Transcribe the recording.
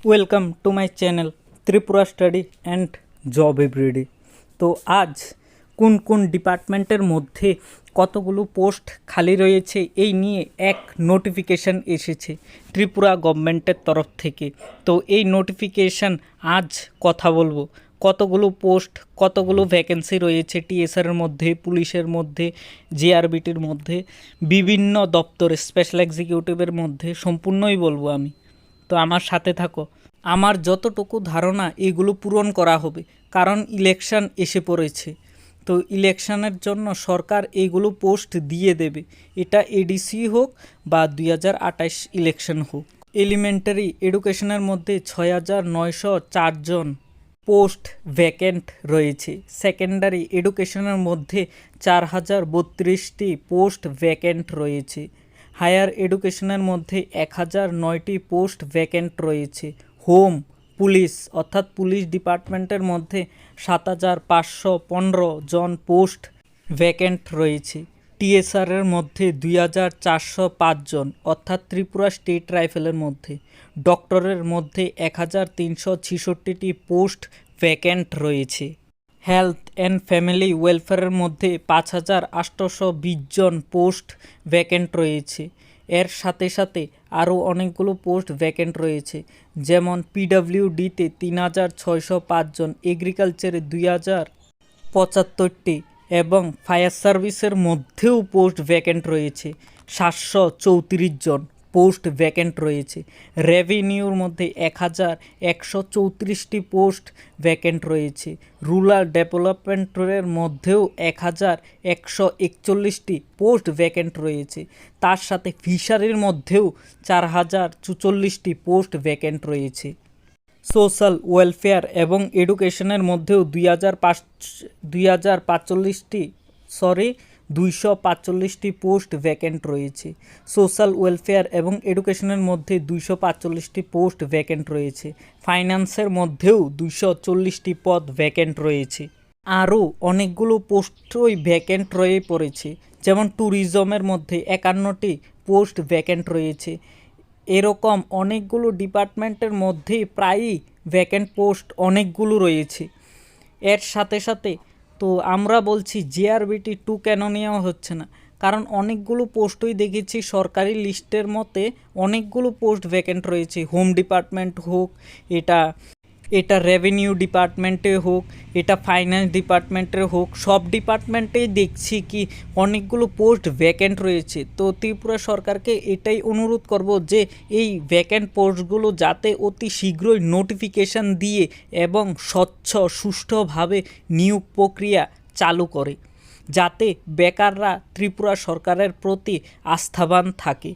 Welcome to my channel Tripura study and job everyday. তো আজ কোন কোন ডিপার্টমেন্টের মধ্যে কতগুলো পোস্ট খালি রয়েছে এই নিয়ে এক নোটিফিকেশান এসেছে ত্রিপুরা গভর্নমেন্টের তরফ থেকে। তো এই নোটিফিকেশান আজ কথা বলবো কতগুলো পোস্ট, কতগুলো ভ্যাকেন্সি রয়েছে টিএসআরের মধ্যে, পুলিশের মধ্যে, জিআরবিটির মধ্যে, বিভিন্ন দপ্তরে স্পেশাল এক্সিকিউটিভের মধ্যে সম্পূর্ণই বলবো আমি। তো আমার সাথে থাকো। আমার যতটুকু ধারণা এগুলো পূরণ করা হবে, কারণ ইলেকশন এসে পড়েছে। তো ইলেকশনের জন্য সরকার এইগুলো পোস্ট দিয়ে দেবে, এটা এডিসি হোক বা 2028 ইলেকশন হোক। এলিমেন্টারি এডুকেশনের মধ্যে 6,904 জন পোস্ট ভ্যাকেন্ট রয়েছে। সেকেন্ডারি এডুকেশনের মধ্যে 4,032টি পোস্ট ভ্যাকেন্ট রয়েছে। হায়ার এডুকেশনের মধ্যে 1,009টি পোস্ট ভ্যাকেন্ট রয়েছে। হোম, পুলিশ অর্থাৎ পুলিশ ডিপার্টমেন্টের মধ্যে 7,515 জন পোস্ট ভ্যাকেন্ট রয়েছে। টিএসআরের মধ্যে 2,405 জন অর্থাৎ ত্রিপুরা স্টেট রাইফেলের মধ্যে। ডক্টরের মধ্যে 1,366টি পোস্ট ভ্যাকেন্ট রয়েছে। হেলথ অ্যান্ড ফ্যামিলি ওয়েলফেয়ারের মধ্যে 5,820 জন পোস্ট ভ্যাকেন্ট রয়েছে। এর সাথে সাথে আরও অনেকগুলো পোস্ট ভ্যাকেন্ট রয়েছে, যেমন পিডাব্লিউডিতে 3,605 জন, এগ্রিকালচারে 2,075টি এবং ফায়ার সার্ভিসের মধ্যেও পোস্ট ভ্যাকেন্ট রয়েছে 734 জন পোস্ট ভ্যাকেন্ট রয়েছে। রেভিনিউর মধ্যে 1,134টি পোস্ট ভ্যাকেন্ট রয়েছে। রুরাল ডেভেলপমেন্টের মধ্যেও 1,141টি পোস্ট ভ্যাকেন্ট রয়েছে। তার সাথে ফিশারির মধ্যেও 4,044টি পোস্ট ভ্যাকেন্ট রয়েছে। সোশ্যাল ওয়েলফেয়ার এবং এডুকেশনের মধ্যেও 245টি পোস্ট ভ্যাকেন্ট রয়েছে। সোশ্যাল ওয়েলফেয়ার এবং এডুকেশনের মধ্যে 245টি পোস্ট ভ্যাকেন্ট রয়েছে। ফাইন্যান্সের মধ্যেও 240টি পদ ভ্যাকেন্ট রয়েছে। আরও অনেকগুলো পোস্টই ভ্যাকেন্ট রয়ে পড়েছে, যেমন ট্যুরিজমের মধ্যে 51টি পোস্ট ভ্যাকেন্ট রয়েছে। এরকম অনেকগুলো ডিপার্টমেন্টের মধ্যেই প্রায়ই ভ্যাকেন্ট পোস্ট অনেকগুলো রয়েছে। এর সাথে সাথে তো আমরা বলছি জিআরবিটি 2 কেন নেওয়া হচ্ছে না, কারণ অনেকগুলো পোস্টই দেখেছি সরকারি লিস্টের মতে অনেকগুলো পোস্ট ভ্যাকেন্ট রয়েছে। হোম ডিপার্টমেন্ট হোক, এটা রেভিনিউ ডিপার্টমেন্টে হোক, এটা ফাইন্যান্স ডিপার্টমেন্টের হোক, সব ডিপার্টমেন্টেই দেখছি কি অনেকগুলো পোস্ট ভ্যাকেন্ট রয়েছে। তো ত্রিপুরা সরকারকে এটাই অনুরোধ করব যে এই ভ্যাকেন্ট পোস্টগুলো যাতে অতি শীঘ্রই নোটিফিকেশান দিয়ে এবং স্বচ্ছ সুষ্ঠুভাবে নিয়োগ প্রক্রিয়া চালু করে, যাতে বেকাররা ত্রিপুরা সরকারের প্রতি আস্থাবান থাকে।